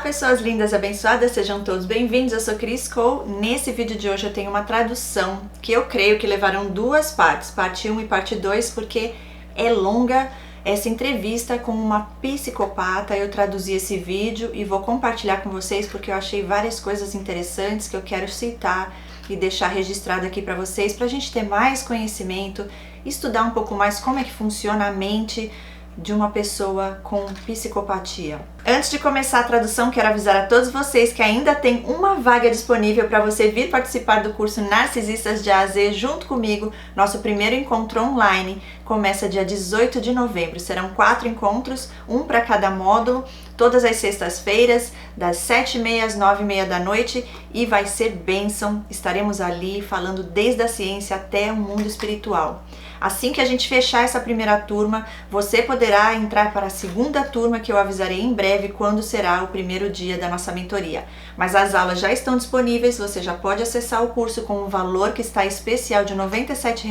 pessoas lindas e abençoadas, sejam todos bem-vindos. Eu sou Cris Cole. Nesse vídeo de hoje eu tenho uma tradução que eu creio que levarão duas partes, parte 1 e parte 2, porque é longa essa entrevista com uma psicopata. Eu traduzi esse vídeo e vou compartilhar com vocês porque eu achei várias coisas interessantes que eu quero citar e deixar registrado aqui para vocês, para a gente ter mais conhecimento, estudar um pouco mais como é que funciona a mente de uma pessoa com psicopatia. Antes de começar a tradução, quero avisar a todos vocês que ainda tem uma vaga disponível para você vir participar do curso Narcisistas de A a Z junto comigo. Nosso primeiro encontro online começa dia 18 de novembro. Serão 4 encontros, um para cada módulo, todas as sextas-feiras, das 7h30 às 9h30 da noite, e vai ser bênção. Estaremos ali falando desde a ciência até o mundo espiritual. Assim que a gente fechar essa primeira turma, você poderá entrar para a segunda turma, que eu avisarei em breve quando será o primeiro dia da nossa mentoria. Mas as aulas já estão disponíveis, você já pode acessar o curso com um valor que está especial de R$ 97.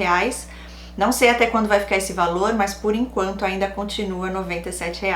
Não sei até quando vai ficar esse valor, mas por enquanto ainda continua R$ 97.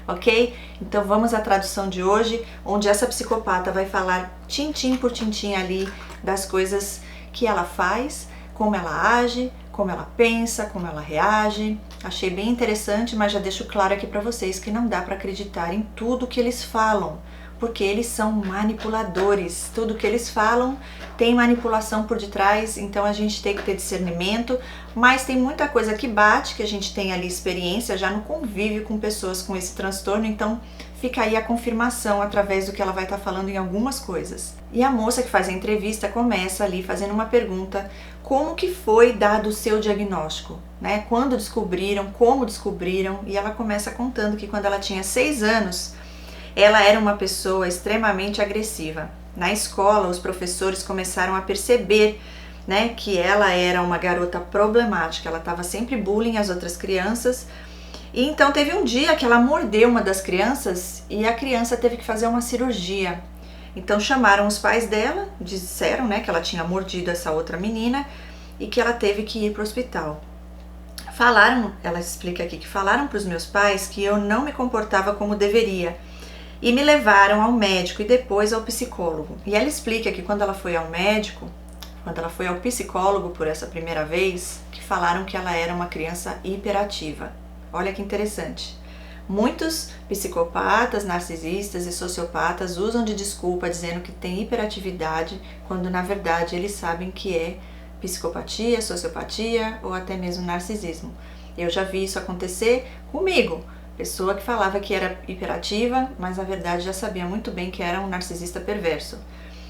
Ok? Então vamos à tradução de hoje, onde essa psicopata vai falar tintim por tintim ali das coisas que ela faz, como ela age, como ela pensa, como ela reage. Achei bem interessante, mas já deixo claro aqui para vocês que não dá para acreditar em tudo que eles falam, porque eles são manipuladores. Tudo que eles falam tem manipulação por detrás, então a gente tem que ter discernimento, mas tem muita coisa que bate, que a gente tem ali experiência já no convívio com pessoas com esse transtorno, então fica aí a confirmação através do que ela vai estar falando em algumas coisas. E a moça que faz a entrevista começa ali fazendo uma pergunta: como que foi dado o seu diagnóstico, né? Quando descobriram, como descobriram? E ela começa contando que quando ela tinha 6 anos, ela era uma pessoa extremamente agressiva. Na escola, os professores começaram a perceber, né, que ela era uma garota problemática. Ela estava sempre bullying às outras crianças. E então teve um dia que ela mordeu uma das crianças e a criança teve que fazer uma cirurgia. Então chamaram os pais dela, disseram, né, que ela tinha mordido essa outra menina e que ela teve que ir para o hospital. Ela explica aqui que falaram para os meus pais que eu não me comportava como deveria e me levaram ao médico e depois ao psicólogo. E ela explica que quando ela foi ao médico, quando ela foi ao psicólogo por essa primeira vez, que falaram que ela era uma criança hiperativa. Olha que interessante. Muitos psicopatas, narcisistas e sociopatas usam de desculpa dizendo que tem hiperatividade, quando na verdade eles sabem que é psicopatia, sociopatia ou até mesmo narcisismo. Eu já vi isso acontecer comigo. Pessoa que falava que era hiperativa, mas na verdade já sabia muito bem que era um narcisista perverso.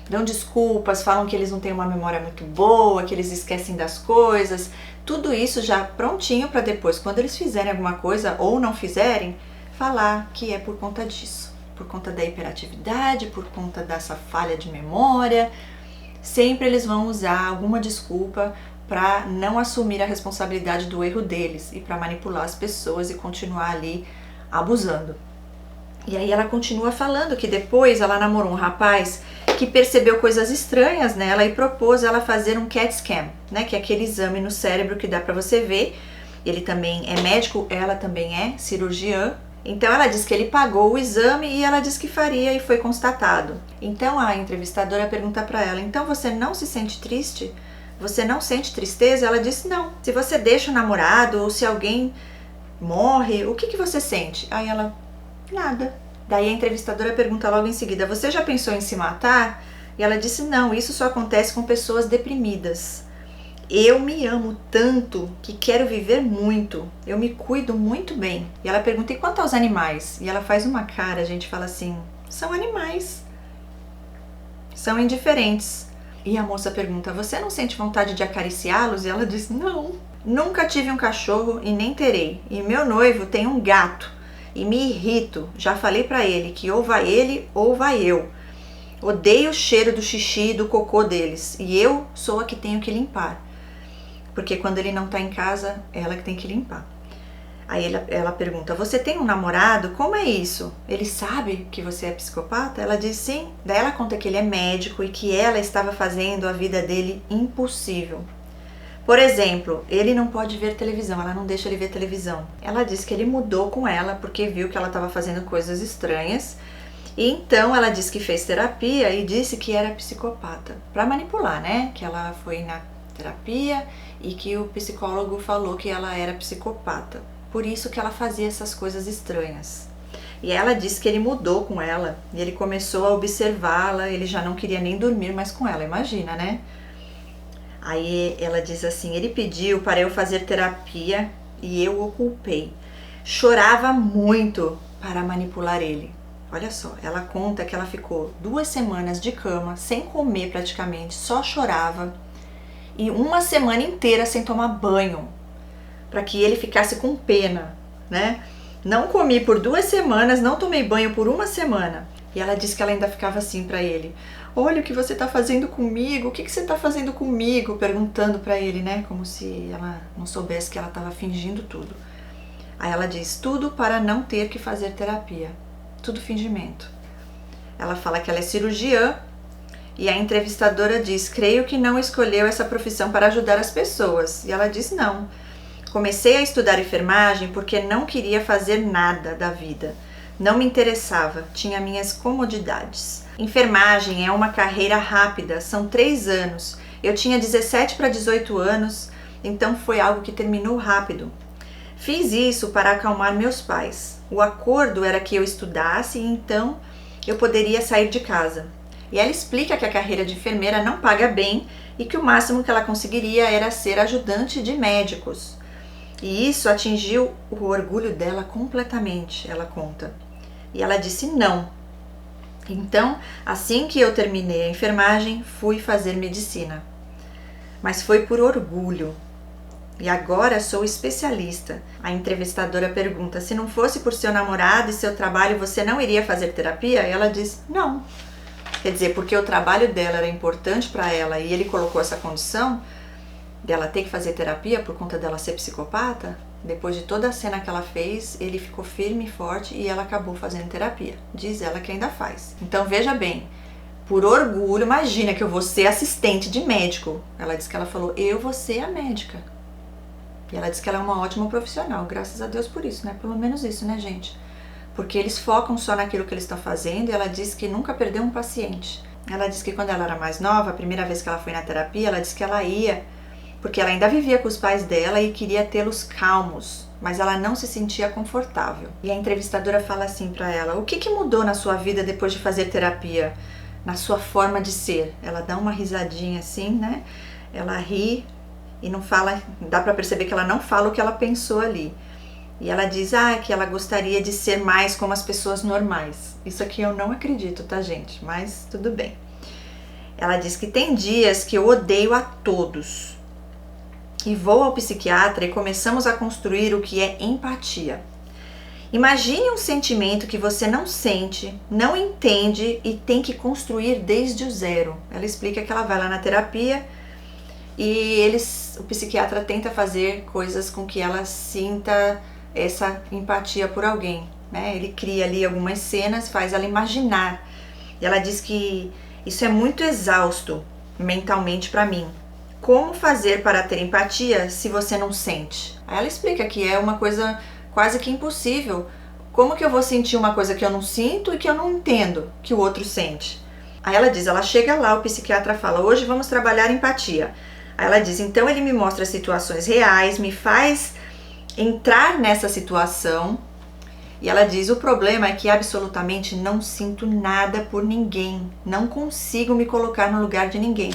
Dão desculpas, falam que eles não têm uma memória muito boa, que eles esquecem das coisas. Tudo isso já prontinho para depois, quando eles fizerem alguma coisa ou não fizerem, falar que é por conta disso. Por conta da hiperatividade, por conta dessa falha de memória. Sempre eles vão usar alguma desculpa para não assumir a responsabilidade do erro deles e para manipular as pessoas e continuar ali abusando. E aí ela continua falando que depois ela namorou um rapaz que percebeu coisas estranhas nela e propôs ela fazer um CAT scan, né, que é aquele exame no cérebro que dá para você ver. Ele também é médico, ela também é cirurgiã. Então ela disse que ele pagou o exame e ela disse que faria e foi constatado. Então a entrevistadora pergunta para ela: então você não se sente triste? Você não sente tristeza? Ela disse: não. Se você deixa o namorado ou se alguém morre, o que você sente? Aí ela: nada. Daí a entrevistadora pergunta logo em seguida: você já pensou em se matar? E ela disse: não, isso só acontece com pessoas deprimidas. Eu me amo tanto que quero viver muito. Eu me cuido muito bem. E ela pergunta: e quanto aos animais? E ela faz uma cara, a gente fala assim: são animais. São indiferentes. E a moça pergunta: você não sente vontade de acariciá-los? E ela diz: não. Nunca tive um cachorro e nem terei. E meu noivo tem um gato. E me irrito. Já falei pra ele que ou vai ele ou vai eu. Odeio o cheiro do xixi e do cocô deles. E eu sou a que tenho que limpar. Porque quando ele não tá em casa, ela que tem que limpar. Aí ela pergunta: você tem um namorado? Como é isso? Ele sabe que você é psicopata? Ela diz sim. Daí ela conta que ele é médico e que ela estava fazendo a vida dele impossível. Por exemplo, ele não pode ver televisão, ela não deixa ele ver televisão. Ela diz que ele mudou com ela porque viu que ela estava fazendo coisas estranhas E então ela disse que fez terapia e disse que era psicopata, para manipular, né? Que ela foi na terapia e que o psicólogo falou que ela era psicopata. Por isso que ela fazia essas coisas estranhas. E ela disse que ele mudou com ela e ele começou a observá-la, ele já não queria nem dormir mais com ela, imagina, né? Aí ela diz assim, ele pediu para eu fazer terapia e eu o culpei. Chorava muito para manipular ele. Olha só, ela conta que ela ficou 2 semanas de cama, sem comer praticamente, só chorava. E 1 semana inteira sem tomar banho, para que ele ficasse com pena, né? Não comi por 2 semanas, não tomei banho por 1 semana. E ela disse que ela ainda ficava assim para ele. Olha o que você tá fazendo comigo, o que você tá fazendo comigo? Perguntando para ele, né? Como se ela não soubesse que ela estava fingindo tudo. Aí ela diz, tudo para não ter que fazer terapia. Tudo fingimento. Ela fala que ela é cirurgiã e a entrevistadora diz, creio que não escolheu essa profissão para ajudar as pessoas. E ela diz, não. Comecei a estudar enfermagem porque não queria fazer nada da vida. Não me interessava, tinha minhas comodidades. Enfermagem é uma carreira rápida, são 3 anos. Eu tinha 17 para 18 anos, então foi algo que terminou rápido. Fiz isso para acalmar meus pais. O acordo era que eu estudasse e então eu poderia sair de casa. E ela explica que a carreira de enfermeira não paga bem e que o máximo que ela conseguiria era ser ajudante de médicos. E isso atingiu o orgulho dela completamente, ela conta. E ela disse não. Então, assim que eu terminei a enfermagem, fui fazer medicina. Mas foi por orgulho. E agora sou especialista. A entrevistadora pergunta, se não fosse por seu namorado e seu trabalho, você não iria fazer terapia? E ela diz, não. Quer dizer, porque o trabalho dela era importante para ela e ele colocou essa condição dela ter que fazer terapia por conta dela ser psicopata, depois de toda a cena que ela fez, ele ficou firme e forte e ela acabou fazendo terapia. Diz ela que ainda faz. Então veja bem, por orgulho, imagina que eu vou ser assistente de médico. Ela disse que ela falou, eu vou ser a médica. E ela disse que ela é uma ótima profissional, graças a Deus por isso, né? Pelo menos isso, né, gente? Porque eles focam só naquilo que eles estão fazendo e ela disse que nunca perdeu um paciente. Ela disse que quando ela era mais nova, a primeira vez que ela foi na terapia, ela disse que ela ia porque ela ainda vivia com os pais dela e queria tê-los calmos, mas ela não se sentia confortável. E a entrevistadora fala assim pra ela, o que mudou na sua vida depois de fazer terapia? Na sua forma de ser? Ela dá uma risadinha assim, né? Ela ri e não fala, dá pra perceber que ela não fala o que ela pensou ali. E ela diz, que ela gostaria de ser mais como as pessoas normais. Isso aqui eu não acredito, tá, gente? Mas tudo bem. Ela diz que tem dias que eu odeio a todos. E vou ao psiquiatra e começamos a construir o que é empatia. Imagine um sentimento que você não sente, não entende e tem que construir desde o zero. Ela explica que ela vai lá na terapia e o psiquiatra tenta fazer coisas com que ela sinta essa empatia por alguém, né? Ele cria ali algumas cenas, faz ela imaginar. E ela diz que isso é muito exausto mentalmente para mim. Como fazer para ter empatia se você não sente? Aí ela explica que é uma coisa quase que impossível. Como que eu vou sentir uma coisa que eu não sinto e que eu não entendo que o outro sente? Aí ela diz, ela chega lá, o psiquiatra fala, hoje vamos trabalhar empatia. Aí ela diz, então ele me mostra situações reais, me faz entrar nessa situação. E ela diz, o problema é que absolutamente não sinto nada por ninguém, não consigo me colocar no lugar de ninguém.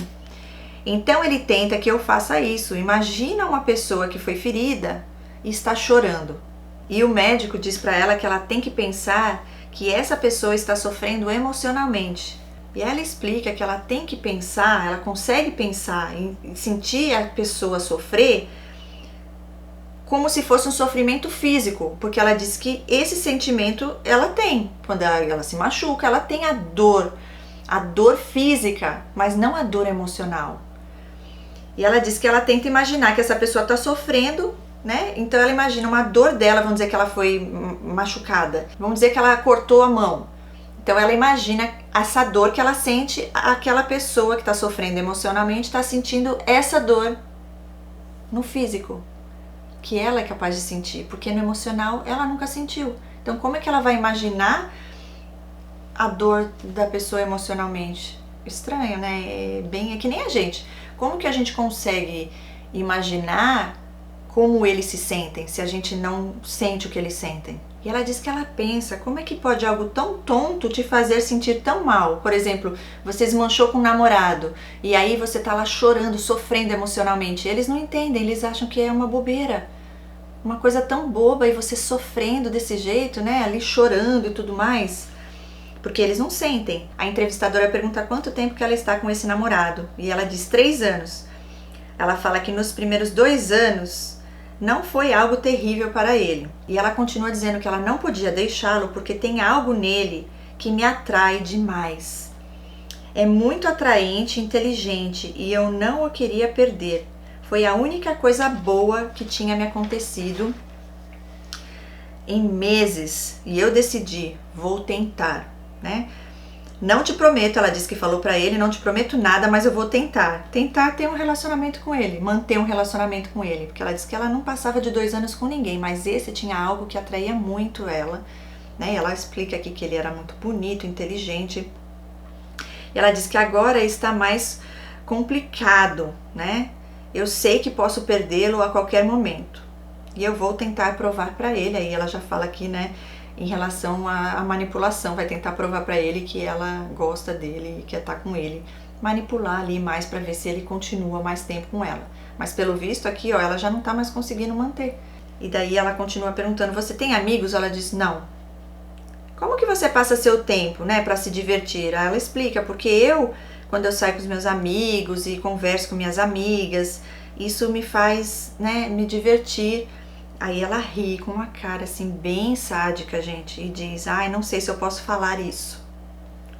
Então ele tenta que eu faça isso. Imagina uma pessoa que foi ferida e está chorando. E o médico diz para ela que ela tem que pensar que essa pessoa está sofrendo emocionalmente. E ela explica que ela tem que pensar, ela consegue pensar em sentir a pessoa sofrer como se fosse um sofrimento físico, porque ela diz que esse sentimento ela tem. Quando ela se machuca, ela tem a dor física, mas não a dor emocional. E ela diz que ela tenta imaginar que essa pessoa está sofrendo, né? Então ela imagina uma dor dela, vamos dizer que ela foi machucada, vamos dizer que ela cortou a mão. Então ela imagina essa dor que ela sente, aquela pessoa que está sofrendo emocionalmente está sentindo essa dor no físico, que ela é capaz de sentir, porque no emocional ela nunca sentiu. Então como é que ela vai imaginar a dor da pessoa emocionalmente. Estranho, né? É que nem a gente. Como que a gente consegue imaginar como eles se sentem se a gente não sente o que eles sentem? E ela diz que ela pensa, como é que pode algo tão tonto te fazer sentir tão mal? Por exemplo, você desmanchou com um namorado e aí você tá lá chorando, sofrendo emocionalmente. Eles não entendem, eles acham que é uma bobeira. Uma coisa tão boba e você sofrendo desse jeito, né? Ali chorando e tudo mais. Porque eles não sentem. A entrevistadora pergunta quanto tempo que ela está com esse namorado. E ela diz 3 anos. Ela fala que nos primeiros 2 anos não foi algo terrível para ele. E ela continua dizendo que ela não podia deixá-lo porque tem algo nele que me atrai demais. É muito atraente e inteligente e eu não o queria perder. Foi a única coisa boa que tinha me acontecido em meses e eu decidi, vou tentar, né? Não te prometo, ela disse que falou pra ele, não te prometo nada, mas eu vou tentar. Tentar ter um relacionamento com ele, manter um relacionamento com ele. Porque ela disse que ela não passava de 2 anos com ninguém, mas esse tinha algo que atraía muito ela, né? E ela explica aqui que ele era muito bonito, inteligente. E ela diz que agora está mais complicado, né? Eu sei que posso perdê-lo a qualquer momento. E eu vou tentar provar pra ele. Aí ela já fala aqui, né? Em relação à manipulação, vai tentar provar pra ele que ela gosta dele e quer estar com ele. Manipular ali mais pra ver se ele continua mais tempo com ela. Mas pelo visto aqui, ó, ela já não tá mais conseguindo manter. E daí ela continua perguntando, você tem amigos? Ela diz, não. Como que você passa seu tempo, né, pra se divertir? Aí ela explica, porque quando eu saio com os meus amigos e converso com minhas amigas, isso me faz, né, me divertir. Aí ela ri com uma cara assim bem sádica, gente, e diz, ai, não sei se eu posso falar isso.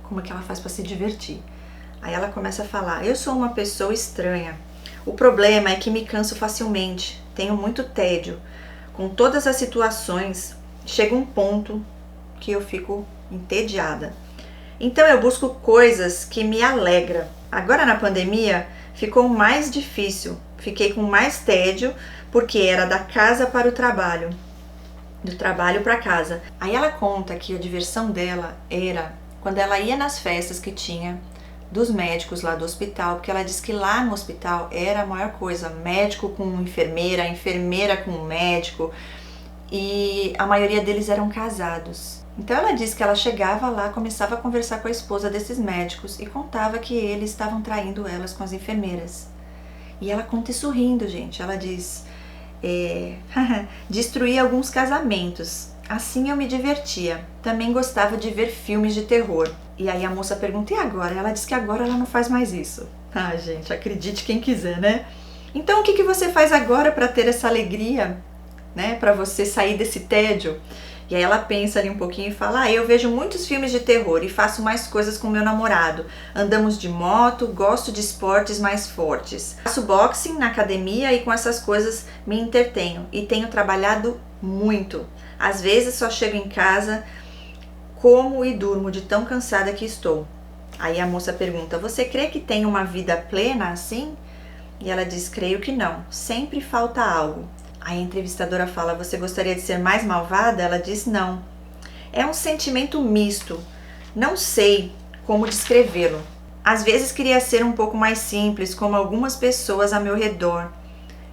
Como é que ela faz para se divertir? Aí ela começa a falar, eu sou uma pessoa estranha. O problema é que me canso facilmente, tenho muito tédio. Com todas as situações, chega um ponto que eu fico entediada. Então eu busco coisas que me alegram. Agora na pandemia ficou mais difícil, fiquei com mais tédio, porque era da casa para o trabalho, do trabalho para casa. Aí ela conta que a diversão dela era quando ela ia nas festas que tinha dos médicos lá do hospital, porque ela diz que lá no hospital era a maior coisa, médico com enfermeira, enfermeira com médico, e a maioria deles eram casados. Então ela diz que ela chegava lá, começava a conversar com a esposa desses médicos e contava que eles estavam traindo elas com as enfermeiras. E ela conta isso rindo, gente. Ela diz, destruí alguns casamentos. Assim eu me divertia. Também gostava de ver filmes de terror. E aí a moça pergunta, e agora? Ela diz que agora ela não faz mais isso. Ah, gente, acredite quem quiser, né? Então o que você faz agora para ter essa alegria, né? Para você sair desse tédio? E aí ela pensa ali um pouquinho e fala, eu vejo muitos filmes de terror e faço mais coisas com meu namorado. Andamos de moto, gosto de esportes mais fortes. Faço boxing na academia e com essas coisas me entretenho. E tenho trabalhado muito. Às vezes só chego em casa, como e durmo de tão cansada que estou. Aí a moça pergunta, você crê que tem uma vida plena assim? E ela diz, creio que não. Sempre falta algo. Aí a entrevistadora fala, você gostaria de ser mais malvada? Ela diz, não. É um sentimento misto. Não sei como descrevê-lo. Às vezes queria ser um pouco mais simples, como algumas pessoas ao meu redor,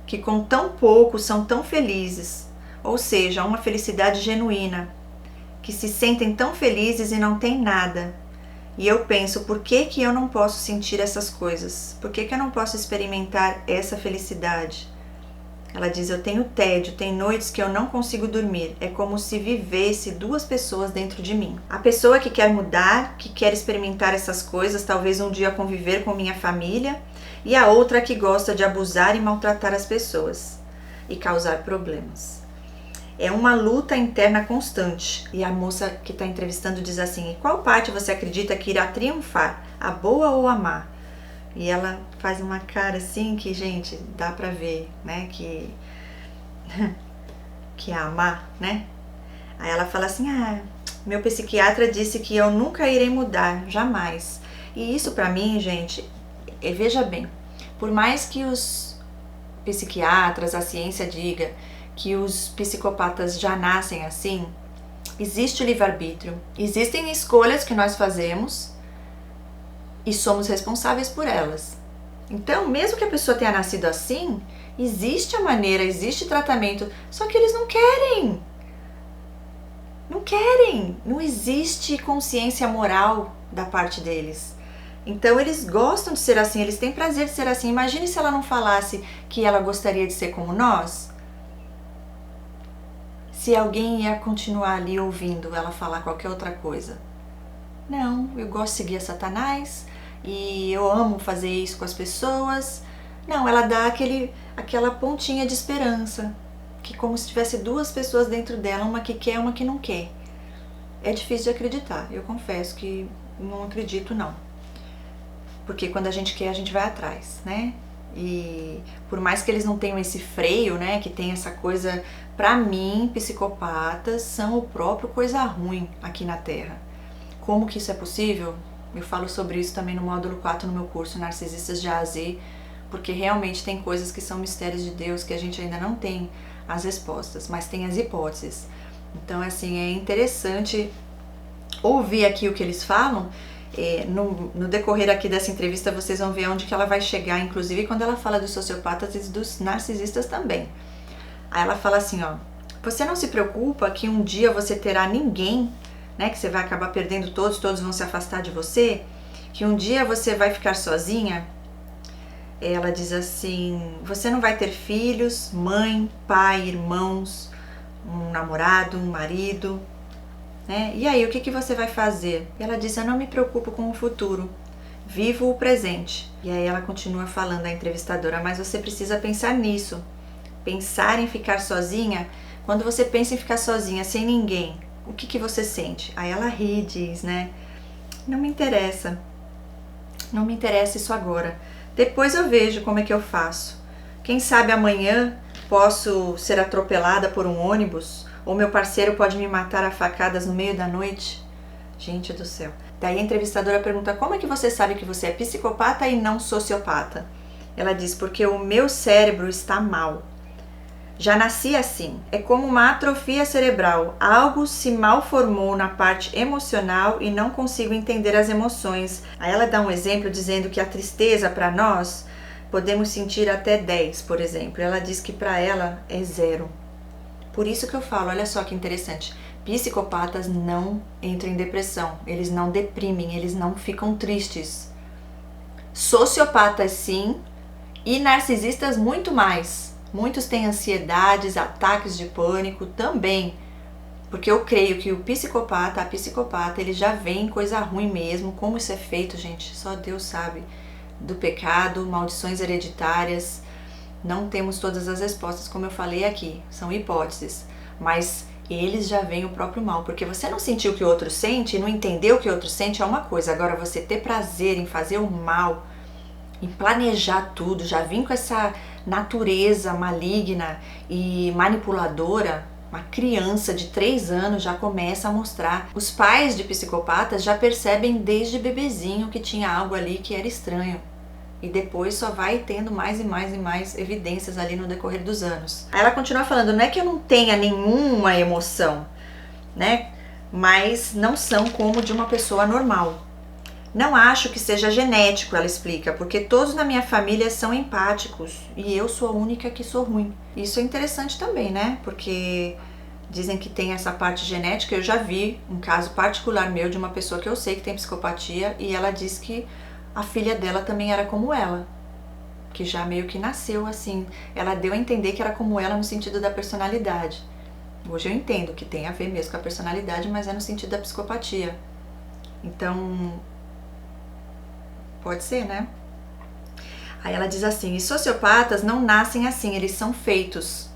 que com tão pouco são tão felizes. Ou seja, uma felicidade genuína, que se sentem tão felizes e não têm nada. E eu penso, por que eu não posso sentir essas coisas? Por que eu não posso experimentar essa felicidade? Ela diz, eu tenho tédio, tem noites que eu não consigo dormir. É como se vivesse 2 pessoas dentro de mim. A pessoa que quer mudar, que quer experimentar essas coisas, talvez um dia conviver com minha família, e a outra que gosta de abusar e maltratar as pessoas e causar problemas. É uma luta interna constante. E a moça que está entrevistando diz assim, e qual parte você acredita que irá triunfar, a boa ou a má? E ela faz uma cara assim que, gente, dá pra ver, né, que é amar, né? Aí ela fala assim, meu psiquiatra disse que eu nunca irei mudar, jamais. E isso pra mim, gente, veja bem, por mais que os psiquiatras, a ciência diga que os psicopatas já nascem assim, Existe o livre-arbítrio, existem escolhas que nós fazemos e somos responsáveis por elas. Então, mesmo que a pessoa tenha nascido assim, existe a maneira, existe tratamento, só que eles não querem. Não querem, não existe consciência moral da parte deles. Então eles gostam de ser assim, eles têm prazer de ser assim. Imagine se ela não falasse que ela gostaria de ser como nós. Se alguém ia continuar ali ouvindo ela falar qualquer outra coisa. Não, eu gosto de seguir a Satanás e eu amo fazer isso com as pessoas. Não, ela dá aquela pontinha de esperança, que como se tivesse duas pessoas dentro dela, uma que quer, uma que não quer. É difícil de acreditar, eu confesso que não acredito não. Porque quando a gente quer, a gente vai atrás, né? E por mais que eles não tenham esse freio, né, que tem essa coisa, pra mim, psicopatas são o próprio coisa ruim aqui na Terra. Como que isso é possível? Eu falo sobre isso também no módulo 4 no meu curso Narcisistas de A a Z, porque realmente tem coisas que são mistérios de Deus que a gente ainda não tem as respostas, mas tem as hipóteses. Então, assim, é interessante ouvir aqui o que eles falam. No decorrer aqui dessa entrevista vocês vão ver onde que ela vai chegar, inclusive quando ela fala dos sociopatas e dos narcisistas também. Aí ela fala assim, ó: você não se preocupa que um dia você terá ninguém, né, que você vai acabar perdendo todos vão se afastar de você, que um dia você vai ficar sozinha? Ela diz assim: você não vai ter filhos, mãe, pai, irmãos, um namorado, um marido, né? E aí, o que você vai fazer? E ela diz: eu não me preocupo com o futuro, vivo o presente. E aí ela continua falando, a entrevistadora: mas você precisa pensar nisso, pensar em ficar sozinha. Quando você pensa em ficar sozinha, sem ninguém, o que você sente? Aí ela ri e diz, né: não me interessa isso agora, depois eu vejo como é que eu faço. Quem sabe amanhã posso ser atropelada por um ônibus, ou meu parceiro pode me matar a facadas no meio da noite. Gente do céu. Daí a entrevistadora pergunta: como é que você sabe que você é psicopata e não sociopata? Ela diz: porque o meu cérebro está mal. Já nasci assim, é como uma atrofia cerebral, algo se malformou na parte emocional e não consigo entender as emoções. Aí ela dá um exemplo dizendo que a tristeza para nós podemos sentir até 10, por exemplo. Ela diz que para ela é 0. Por isso que eu falo, olha só que interessante, psicopatas não entram em depressão, eles não deprimem, eles não ficam tristes. Sociopatas sim, e narcisistas muito mais. Muitos têm ansiedades, ataques de pânico também, porque eu creio que o psicopata, a psicopata, ele já vem coisa ruim mesmo. Como isso é feito, gente, só Deus sabe. Do pecado, maldições hereditárias, não temos todas as respostas, como eu falei aqui, são hipóteses, mas eles já veem o próprio mal, porque você não sentiu o que o outro sente, não entendeu o que o outro sente é uma coisa, agora você ter prazer em fazer o mal, em planejar tudo, já vim com essa natureza maligna e manipuladora. Uma criança de 3 anos já começa a mostrar. Os pais de psicopatas já percebem desde bebezinho que tinha algo ali que era estranho. E depois só vai tendo mais e mais e mais evidências ali no decorrer dos anos. Aí ela continua falando: não é que eu não tenha nenhuma emoção, né? Mas não são como de uma pessoa normal. Não acho que seja genético, ela explica, porque todos na minha família são empáticos e eu sou a única que sou ruim. Isso é interessante também, né? Porque dizem que tem essa parte genética. Eu já vi um caso particular meu de uma pessoa que eu sei que tem psicopatia e ela diz que a filha dela também era como ela, que já meio que nasceu assim. Ela deu a entender que era como ela no sentido da personalidade. Hoje eu entendo que tem a ver mesmo com a personalidade, mas é no sentido da psicopatia. Então, pode ser, né? Aí ela diz assim: e sociopatas não nascem assim, eles são feitos,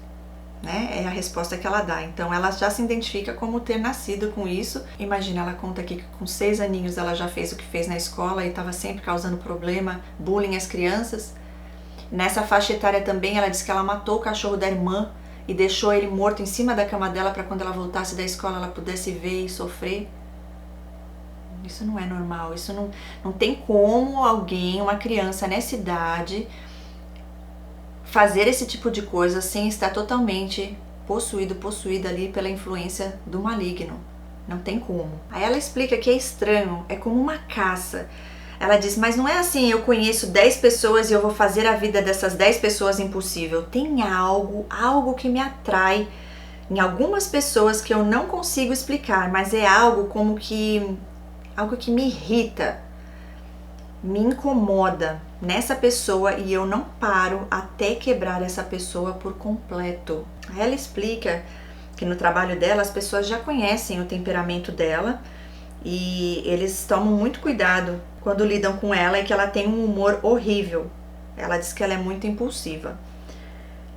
né? É a resposta que ela dá. Então ela já se identifica como ter nascido com isso. Imagina, ela conta aqui que com 6 aninhos ela já fez o que fez na escola e estava sempre causando problema, bullying às crianças. Nessa faixa etária também ela diz que ela matou o cachorro da irmã e deixou ele morto em cima da cama dela para quando ela voltasse da escola ela pudesse ver e sofrer. Isso não é normal, isso não tem como alguém, uma criança nessa idade, fazer esse tipo de coisa sem estar totalmente possuída ali pela influência do maligno. Não tem como. Aí ela explica que é estranho, é como uma caça. Ela diz, mas não é assim, eu conheço 10 pessoas e eu vou fazer a vida dessas 10 pessoas impossível. Tem algo que me atrai em algumas pessoas que eu não consigo explicar, mas é algo que me irrita, me incomoda nessa pessoa e eu não paro até quebrar essa pessoa por completo. Aí ela explica que no trabalho dela as pessoas já conhecem o temperamento dela e eles tomam muito cuidado quando lidam com ela e que ela tem um humor horrível. Ela diz que ela é muito impulsiva.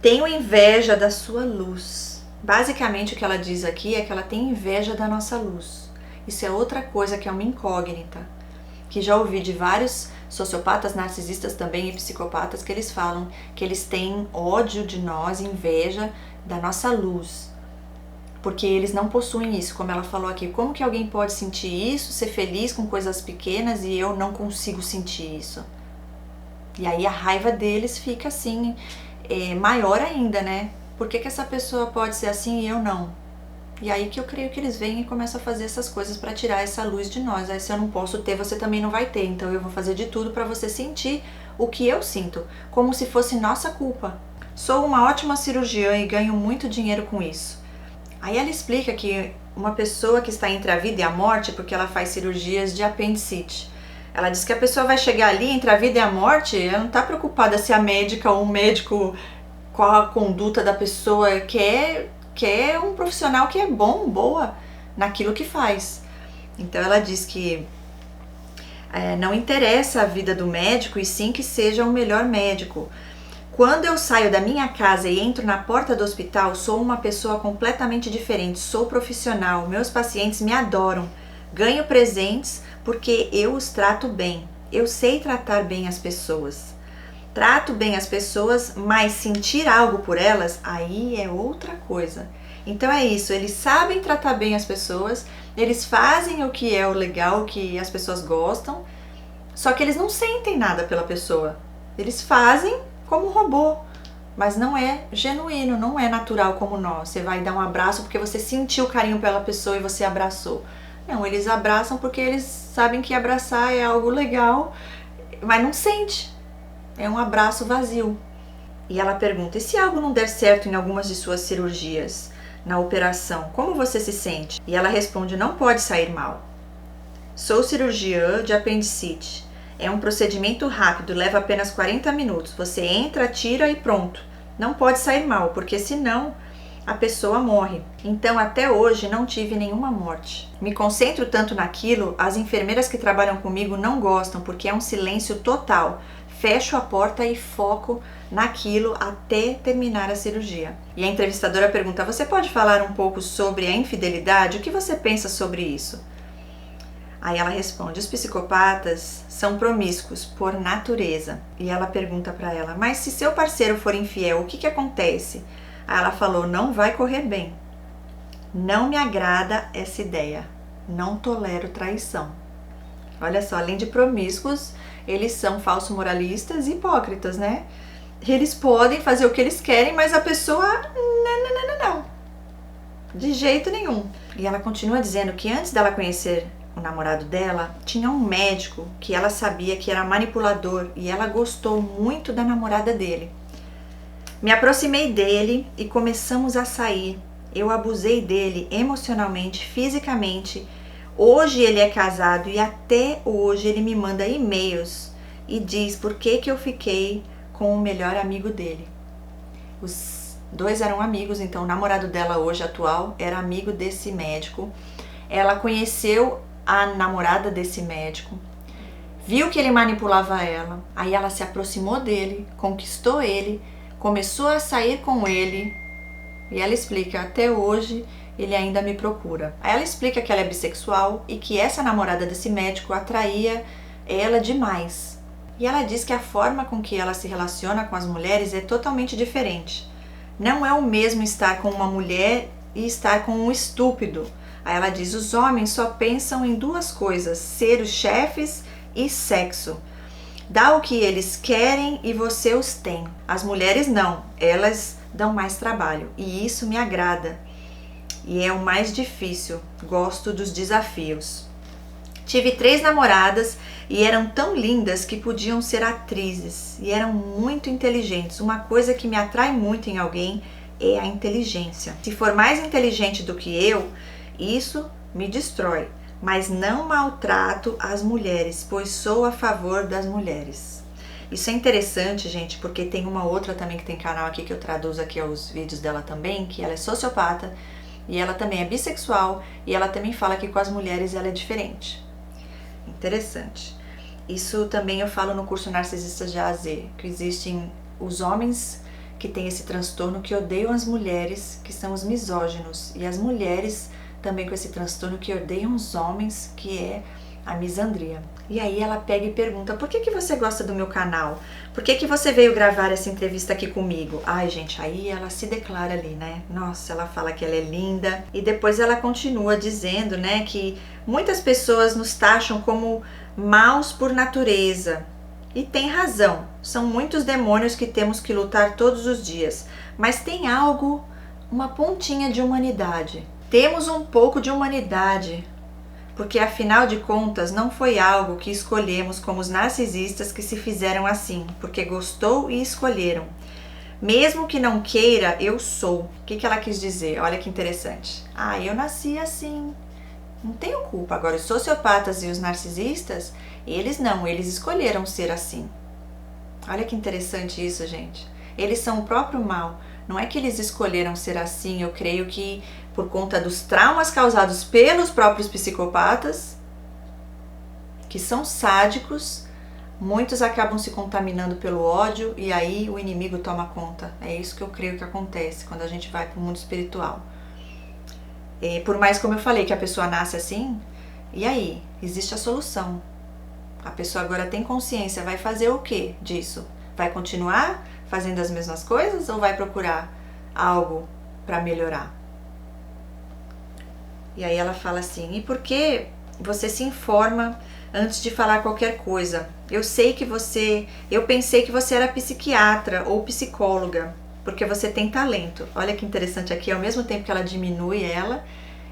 Tenho inveja da sua luz. Basicamente o que ela diz aqui é que ela tem inveja da nossa luz. Isso é outra coisa que é uma incógnita, que já ouvi de vários sociopatas, narcisistas também e psicopatas, que eles falam que eles têm ódio de nós, inveja da nossa luz, porque eles não possuem isso, como ela falou aqui. Como que alguém pode sentir isso, ser feliz com coisas pequenas e eu não consigo sentir isso? E aí a raiva deles fica assim, maior ainda, né? Por que essa pessoa pode ser assim e eu não? E aí que eu creio que eles vêm e começam a fazer essas coisas para tirar essa luz de nós. Aí se eu não posso ter, você também não vai ter. Então eu vou fazer de tudo para você sentir o que eu sinto, como se fosse nossa culpa. Sou uma ótima cirurgiã e ganho muito dinheiro com isso. Aí ela explica que uma pessoa que está entre a vida e a morte, porque ela faz cirurgias de apendicite, ela diz que a pessoa vai chegar ali entre a vida e a morte, ela não está preocupada se a médica ou o médico, qual a conduta da pessoa, quer um profissional que é boa naquilo que faz. Então ela diz que não interessa a vida do médico e sim que seja o melhor médico. Quando eu saio da minha casa e entro na porta do hospital, sou uma pessoa completamente diferente, sou profissional, meus pacientes me adoram, ganho presentes porque eu os trato bem, eu sei tratar bem as pessoas. Trato bem as pessoas, mas sentir algo por elas, aí é outra coisa. Então é isso, eles sabem tratar bem as pessoas, eles fazem o que é o legal, o que as pessoas gostam, só que eles não sentem nada pela pessoa. Eles fazem como um robô, mas não é genuíno, não é natural como nós. Você vai dar um abraço porque você sentiu carinho pela pessoa e você abraçou. Não, eles abraçam porque eles sabem que abraçar é algo legal, mas não sente. É um abraço vazio. E ela pergunta, e se algo não der certo em algumas de suas cirurgias, na operação, como você se sente? E ela responde, não pode sair mal. Sou cirurgiã de apendicite. É um procedimento rápido, leva apenas 40 minutos. Você entra, tira e pronto. Não pode sair mal, porque senão a pessoa morre. Então até hoje não tive nenhuma morte. Me concentro tanto naquilo, as enfermeiras que trabalham comigo não gostam, porque é um silêncio total. Fecho a porta e foco naquilo até terminar a cirurgia. E a entrevistadora pergunta, você pode falar um pouco sobre a infidelidade? O que você pensa sobre isso? Aí ela responde, os psicopatas são promíscuos por natureza. E ela pergunta para ela, mas se seu parceiro for infiel, o que acontece? Aí ela falou, não vai correr bem. Não me agrada essa ideia. Não tolero traição. Olha só, além de promíscuos, eles são falso-moralistas e hipócritas, né? Eles podem fazer o que eles querem, mas a pessoa, não. De jeito nenhum. E ela continua dizendo que antes dela conhecer o namorado dela, tinha um médico que ela sabia que era manipulador e ela gostou muito da namorada dele. Me aproximei dele e começamos a sair. Eu abusei dele emocionalmente, fisicamente. Hoje ele é casado e até hoje ele me manda e-mails e diz por que eu fiquei com o melhor amigo dele. Os dois eram amigos, então o namorado dela hoje atual era amigo desse médico. Ela conheceu a namorada desse médico, viu que ele manipulava ela, aí ela se aproximou dele, conquistou ele, começou a sair com ele e ela explica, até hoje ele ainda me procura. Aí ela explica que ela é bissexual e que essa namorada desse médico atraía ela demais. E ela diz que a forma com que ela se relaciona com as mulheres é totalmente diferente. Não é o mesmo estar com uma mulher e estar com um estúpido. Aí ela diz, os homens só pensam em duas coisas, ser os chefes e sexo. Dá o que eles querem e você os tem. As mulheres não, elas dão mais trabalho e isso me agrada. E é o mais difícil, gosto dos desafios. Tive 3 namoradas e eram tão lindas que podiam ser atrizes e eram muito inteligentes. Uma coisa que me atrai muito em alguém é a inteligência. Se for mais inteligente do que eu, isso me destrói. Mas não maltrato as mulheres, pois sou a favor das mulheres. Isso é interessante, gente, porque tem uma outra também que tem canal aqui que eu traduzo aqui os vídeos dela também, que ela é sociopata e ela também é bissexual e ela também fala que com as mulheres ela é diferente. Interessante. Isso também eu falo no curso Narcisistas de A a Z, que existem os homens que têm esse transtorno que odeiam as mulheres, que são os misóginos, e as mulheres também com esse transtorno que odeiam os homens, que é a misandria. E aí ela pega e pergunta: por que você gosta do meu canal? Por que você veio gravar essa entrevista aqui comigo? Ai, gente, aí ela se declara ali, né? Nossa, ela fala que ela é linda. E depois ela continua dizendo, né, que muitas pessoas nos taxam como maus por natureza. E tem razão. São muitos demônios que temos que lutar todos os dias. Mas tem algo, uma pontinha de humanidade. Temos um pouco de humanidade, porque afinal de contas não foi algo que escolhemos como os narcisistas que se fizeram assim, porque gostou e escolheram. Mesmo que não queira, eu sou. O que ela quis dizer? Olha que interessante. Ah, eu nasci assim. Não tenho culpa. Agora, os sociopatas e os narcisistas, eles não, eles escolheram ser assim. Olha que interessante isso, gente. Eles são o próprio mal. Não é que eles escolheram ser assim, eu creio que por conta dos traumas causados pelos próprios psicopatas, que são sádicos, muitos acabam se contaminando pelo ódio e aí o inimigo toma conta. É isso que eu creio que acontece quando a gente vai para o mundo espiritual. Por mais, como eu falei, que a pessoa nasce assim, e aí? Existe a solução. A pessoa agora tem consciência, vai fazer o que disso? Vai continuar fazendo as mesmas coisas ou vai procurar algo para melhorar? E aí ela fala assim: e por que você se informa antes de falar qualquer coisa? Eu pensei que você era psiquiatra ou psicóloga, porque você tem talento. Olha que interessante aqui, ao mesmo tempo que ela diminui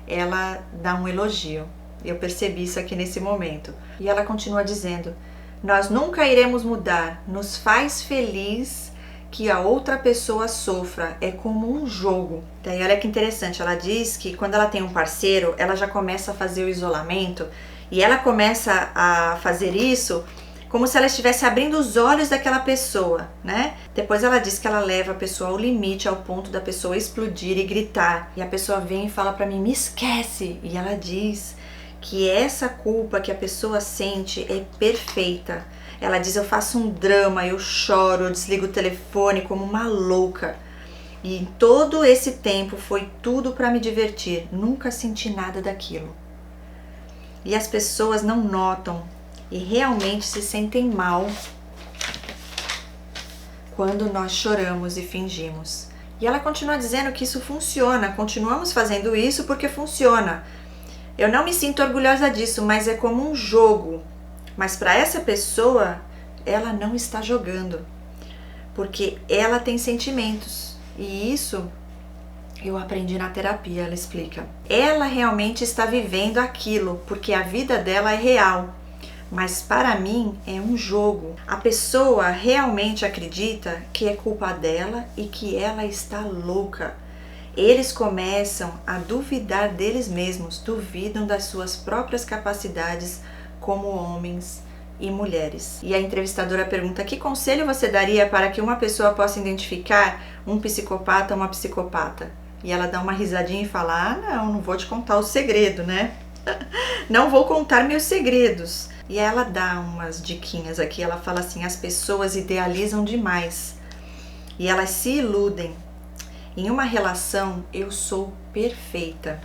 ela dá um elogio. Eu percebi isso aqui nesse momento. E ela continua dizendo: nós nunca iremos mudar, nos faz feliz que a outra pessoa sofra, é como um jogo. Daí olha que interessante, ela diz que quando ela tem um parceiro, ela já começa a fazer o isolamento e ela começa a fazer isso como se ela estivesse abrindo os olhos daquela pessoa, né? Depois ela diz que ela leva a pessoa ao limite, ao ponto da pessoa explodir e gritar. E a pessoa vem e fala pra mim: me esquece! E ela diz que essa culpa que a pessoa sente é perfeita. Ela diz: eu faço um drama, eu choro, eu desligo o telefone como uma louca. E em todo esse tempo foi tudo para me divertir, nunca senti nada daquilo. E as pessoas não notam e realmente se sentem mal quando nós choramos e fingimos. E ela continua dizendo que isso funciona, continuamos fazendo isso porque funciona. Eu não me sinto orgulhosa disso, mas é como um jogo. Mas para essa pessoa, ela não está jogando, porque ela tem sentimentos. E isso eu aprendi na terapia, ela explica. Ela realmente está vivendo aquilo, porque a vida dela é real. Mas para mim é um jogo. A pessoa realmente acredita que é culpa dela e que ela está louca. Eles começam a duvidar deles mesmos, duvidam das suas próprias capacidades como homens e mulheres. E a entrevistadora pergunta: que conselho você daria para que uma pessoa possa identificar um psicopata ou uma psicopata? E ela dá uma risadinha e fala: ah, não vou te contar o segredo, né? Não vou contar meus segredos. E ela dá umas diquinhas aqui, ela fala assim: as pessoas idealizam demais e elas se iludem. Em uma relação, eu sou perfeita.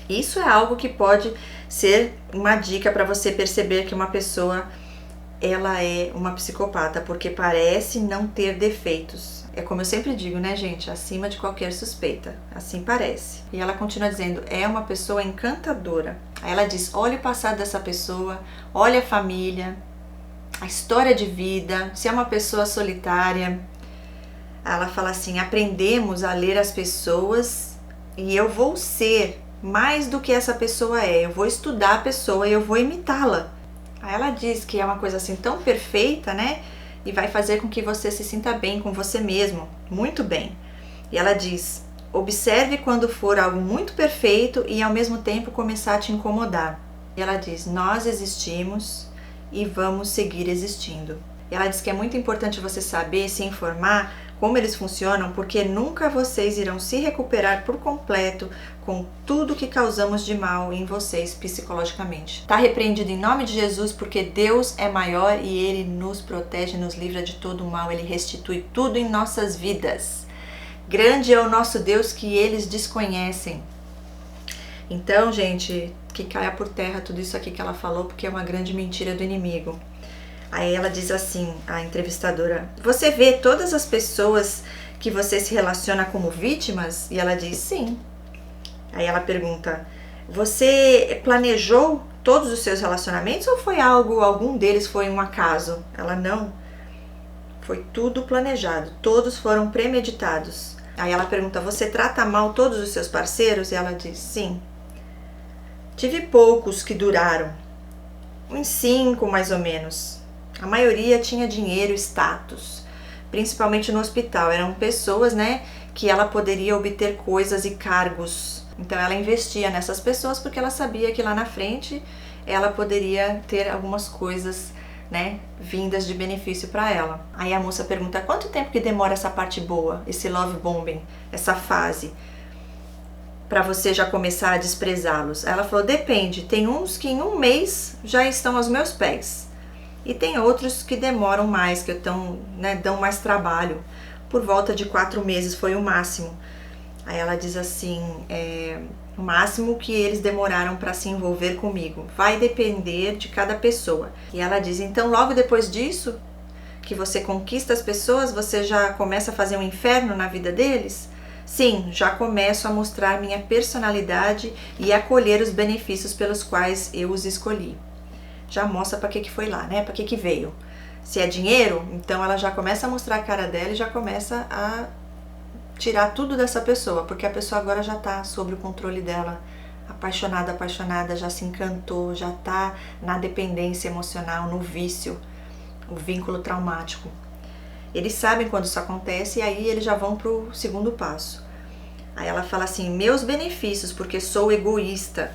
Isso é algo que pode ser uma dica para você perceber que uma pessoa ela é uma psicopata, porque parece não ter defeitos. É como eu sempre digo, né, gente? Acima de qualquer suspeita. Assim parece. E ela continua dizendo: é uma pessoa encantadora. Aí ela diz: olha o passado dessa pessoa, olha a família, a história de vida, se é uma pessoa solitária. Ela fala assim: aprendemos a ler as pessoas e eu vou ser mais do que essa pessoa é. Eu vou estudar a pessoa e eu vou imitá-la. Aí ela diz que é uma coisa assim tão perfeita, né? E vai fazer com que você se sinta bem com você mesmo, muito bem. E ela diz: observe quando for algo muito perfeito e ao mesmo tempo começar a te incomodar. E ela diz: nós existimos e vamos seguir existindo. E ela diz que é muito importante você saber, se informar como eles funcionam, porque nunca vocês irão se recuperar por completo com tudo que causamos de mal em vocês psicologicamente. Está repreendido em nome de Jesus, porque Deus é maior e Ele nos protege, nos livra de todo o mal, Ele restitui tudo em nossas vidas. Grande é o nosso Deus que eles desconhecem. Então, gente, que caia por terra tudo isso aqui que ela falou, porque é uma grande mentira do inimigo. Aí ela diz assim, a entrevistadora: você vê todas as pessoas que você se relaciona como vítimas? E ela diz: sim. Aí ela pergunta: você planejou todos os seus relacionamentos ou foi algum deles foi um acaso? Ela: não. Foi tudo planejado, todos foram premeditados. Aí ela pergunta: você trata mal todos os seus parceiros? E ela diz: sim. Tive poucos que duraram, uns 5 mais ou menos. A maioria tinha dinheiro e status, principalmente no hospital. Eram pessoas, né, que ela poderia obter coisas e cargos. Então ela investia nessas pessoas porque ela sabia que lá na frente ela poderia ter algumas coisas, né, vindas de benefício para ela. Aí a moça pergunta: quanto tempo que demora essa parte boa, esse love bombing, essa fase, para você já começar a desprezá-los? Ela falou: depende, tem uns que em 1 mês já estão aos meus pés. E tem outros que demoram mais, que dão mais trabalho. Por volta de 4 meses foi o máximo. Aí ela diz assim: o máximo que eles demoraram para se envolver comigo. Vai depender de cada pessoa. E ela diz: então logo depois disso, que você conquista as pessoas, você já começa a fazer um inferno na vida deles? Sim, já começo a mostrar minha personalidade e a colher os benefícios pelos quais eu os escolhi. Já mostra para que foi lá, né? Para que veio. Se é dinheiro, então ela já começa a mostrar a cara dela e já começa a tirar tudo dessa pessoa, porque a pessoa agora já tá sob o controle dela, apaixonada, já se encantou, já tá na dependência emocional, no vício, o vínculo traumático. Eles sabem quando isso acontece e aí eles já vão pro segundo passo. Aí ela fala assim: meus benefícios, porque sou egoísta.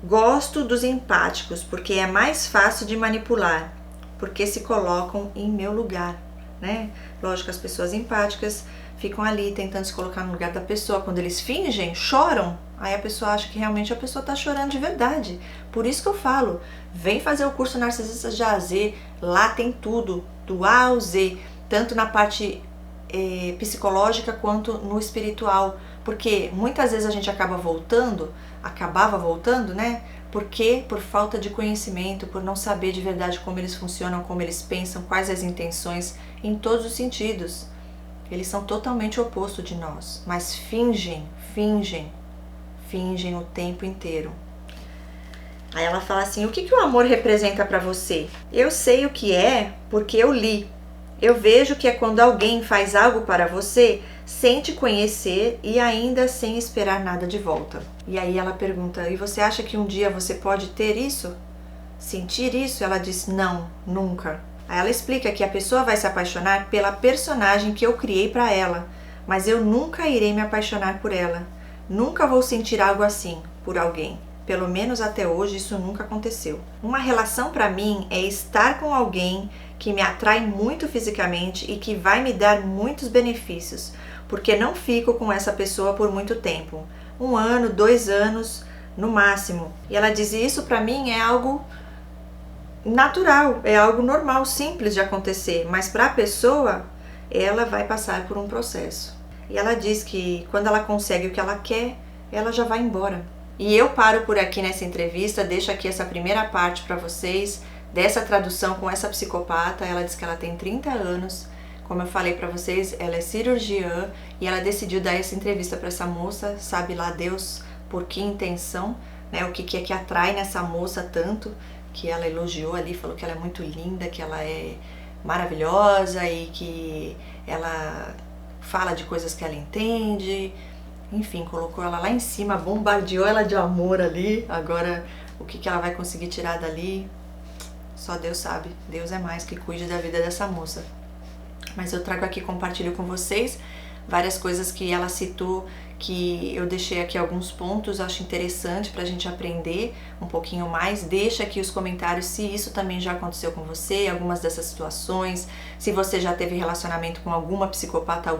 Gosto dos empáticos, porque é mais fácil de manipular, porque se colocam em meu lugar, né? Lógico, as pessoas empáticas ficam ali tentando se colocar no lugar da pessoa. Quando eles fingem, choram, aí a pessoa acha que realmente a pessoa tá chorando de verdade. Por isso que eu falo, vem fazer o curso Narcisistas de A a Z, lá tem tudo, do A ao Z, tanto na parte psicológica quanto no espiritual, porque muitas vezes a gente acabava voltando, né? Porque por falta de conhecimento, por não saber de verdade como eles funcionam, como eles pensam, quais as intenções, em todos os sentidos. Eles são totalmente oposto de nós, mas fingem o tempo inteiro. Aí ela fala assim: o que o amor representa para você? Eu sei o que é porque eu li. Eu vejo que é quando alguém faz algo para você sem te conhecer e ainda sem esperar nada de volta. E aí ela pergunta: e você acha que um dia você pode ter isso? Sentir isso? Ela diz: não, nunca. Aí ela explica que a pessoa vai se apaixonar pela personagem que eu criei para ela, mas eu nunca irei me apaixonar por ela. Nunca vou sentir algo assim por alguém. Pelo menos até hoje isso nunca aconteceu. Uma relação para mim é estar com alguém que me atrai muito fisicamente e que vai me dar muitos benefícios, porque não fico com essa pessoa por muito tempo. 1 ano, 2 anos no máximo. E ela diz: isso para mim é algo natural, é algo normal, simples de acontecer, mas para a pessoa, ela vai passar por um processo. E ela diz que quando ela consegue o que ela quer, ela já vai embora. E eu paro por aqui nessa entrevista, deixo aqui essa primeira parte para vocês, dessa tradução com essa psicopata. Ela diz que ela tem 30 anos, como eu falei para vocês, ela é cirurgiã e ela decidiu dar essa entrevista para essa moça, sabe lá Deus por que intenção, né? O que é que atrai nessa moça tanto, que ela elogiou ali, falou que ela é muito linda, que ela é maravilhosa e que ela fala de coisas que ela entende, enfim, colocou ela lá em cima, bombardeou ela de amor ali. Agora, o que ela vai conseguir tirar dali, só Deus sabe. Deus é mais que cuide da vida dessa moça. Mas eu trago aqui, compartilho com vocês várias coisas que ela citou, que eu deixei aqui alguns pontos, acho interessante pra gente aprender um pouquinho mais. Deixa aqui os comentários se isso também já aconteceu com você, algumas dessas situações, se você já teve relacionamento com algum psicopata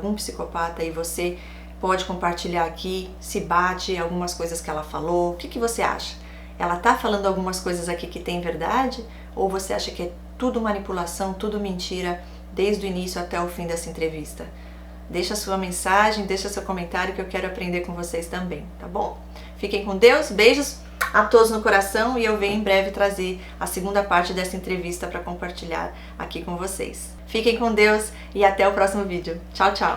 e você pode compartilhar aqui, se bate algumas coisas que ela falou, o que você acha? Ela tá falando algumas coisas aqui que tem verdade? Ou você acha que é tudo manipulação, tudo mentira, desde o início até o fim dessa entrevista? Deixa sua mensagem, deixa seu comentário que eu quero aprender com vocês também, tá bom? Fiquem com Deus, beijos a todos no coração e eu venho em breve trazer a segunda parte dessa entrevista para compartilhar aqui com vocês. Fiquem com Deus e até o próximo vídeo. Tchau, tchau!